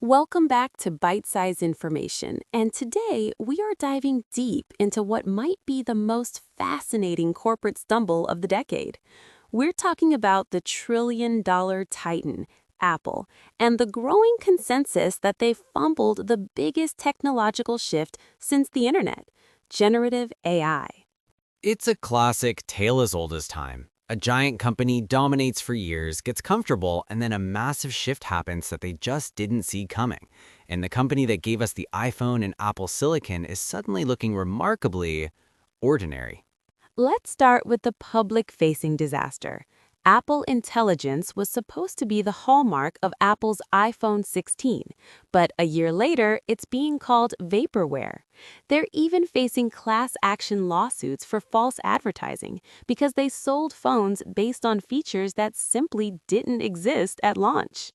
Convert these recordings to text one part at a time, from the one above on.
Welcome back to Byte-Size Information, and today we are diving deep into what might be the most fascinating corporate stumble of the decade. We're talking about the trillion-dollar titan, Apple, and the growing consensus that they've fumbled the biggest technological shift since the internet, generative AI. It's a classic tale as old as time. A giant company dominates for years, gets comfortable, and then a massive shift happens that they just didn't see coming. And the company that gave us the iPhone and Apple Silicon is suddenly looking remarkably ordinary. Let's start with the public-facing disaster. Apple Intelligence was supposed to be the hallmark of Apple's iPhone 16, but a year later, it's being called vaporware. They're even facing class action lawsuits for false advertising because they sold phones based on features that simply didn't exist at launch.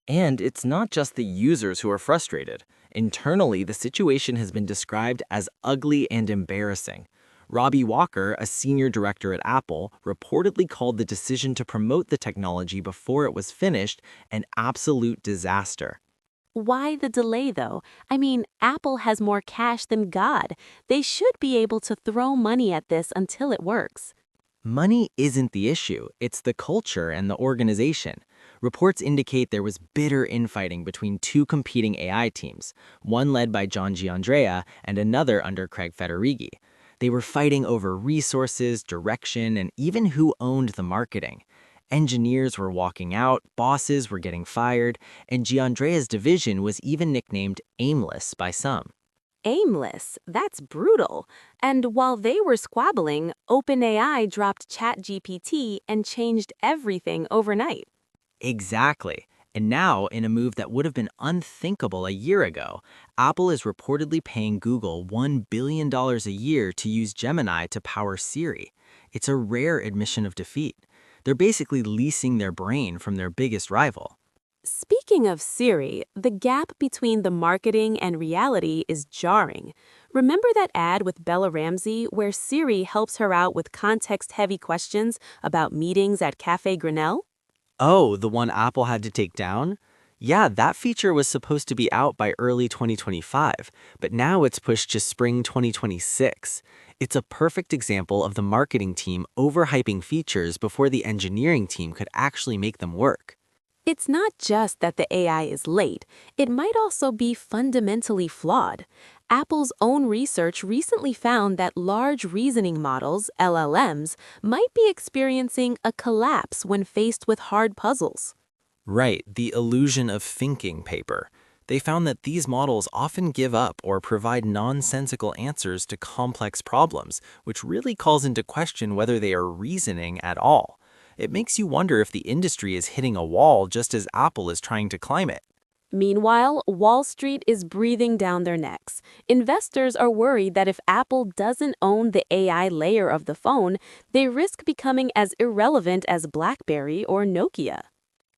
And it's not just the users who are frustrated. Internally, the situation has been described as ugly and embarrassing. Robbie Walker, a senior director at Apple, reportedly called the decision to promote the technology before it was finished an absolute disaster. Why the delay, though? I mean, Apple has more cash than God. They should be able to throw money at this until it works. Money isn't the issue, it's the culture and the organization. Reports indicate there was bitter infighting between two competing AI teams, one led by John Giandrea and another under Craig Federighi. They were fighting over resources, direction, and even who owned the marketing. Engineers were walking out, bosses were getting fired, and Giandrea's division was even nicknamed aimless by some. Aimless, that's brutal. And while they were squabbling, OpenAI dropped ChatGPT and changed everything overnight. Exactly. And now, in a move that would have been unthinkable a year ago, Apple is reportedly paying Google $1 billion a year to use Gemini to power Siri. It's a rare admission of defeat. They're basically leasing their brain from their biggest rival. Speaking of Siri, the gap between the marketing and reality is jarring. Remember that ad with Bella Ramsey where Siri helps her out with context-heavy questions about meetings at Cafe Grinnell? Oh, the one Apple had to take down? Yeah, that feature was supposed to be out by early 2025, but now it's pushed to spring 2026. It's a perfect example of the marketing team overhyping features before the engineering team could actually make them work. It's not just that the AI is late, it might also be fundamentally flawed. Apple's own research recently found that large reasoning models, LLMs, might be experiencing a collapse when faced with hard puzzles. Right, the illusion of thinking paper. They found that these models often give up or provide nonsensical answers to complex problems, which really calls into question whether they are reasoning at all. It makes you wonder if the industry is hitting a wall just as Apple is trying to climb it. Meanwhile, Wall Street is breathing down their necks. Investors are worried that if Apple doesn't own the AI layer of the phone, they risk becoming as irrelevant as BlackBerry or Nokia.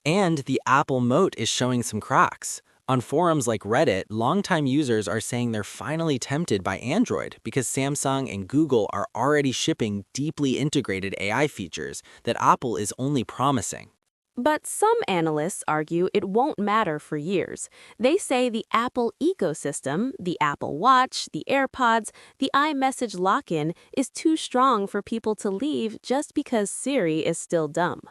And the Apple moat is showing some cracks. On forums like Reddit, longtime users are saying they're finally tempted by Android because Samsung and Google are already shipping deeply integrated AI features that Apple is only promising. But some analysts argue it won't matter for years. They say the Apple ecosystem, the Apple Watch, the AirPods, the iMessage lock-in is too strong for people to leave just because Siri is still dumb.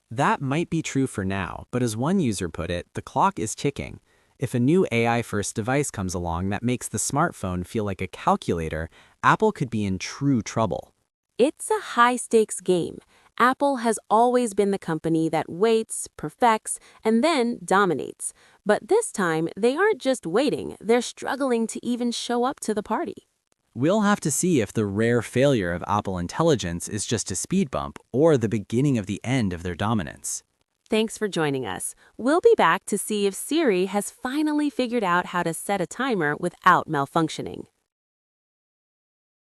That might be true for now, but as one user put it, the clock is ticking. If a new AI-first device comes along that makes the smartphone feel like a calculator, Apple could be in true trouble. It's a high-stakes game. Apple has always been the company that waits, perfects, and then dominates. But this time, they aren't just waiting, they're struggling to even show up to the party. We'll have to see if the rare failure of Apple Intelligence is just a speed bump or the beginning of the end of their dominance. Thanks for joining us. We'll be back to see if Siri has finally figured out how to set a timer without malfunctioning.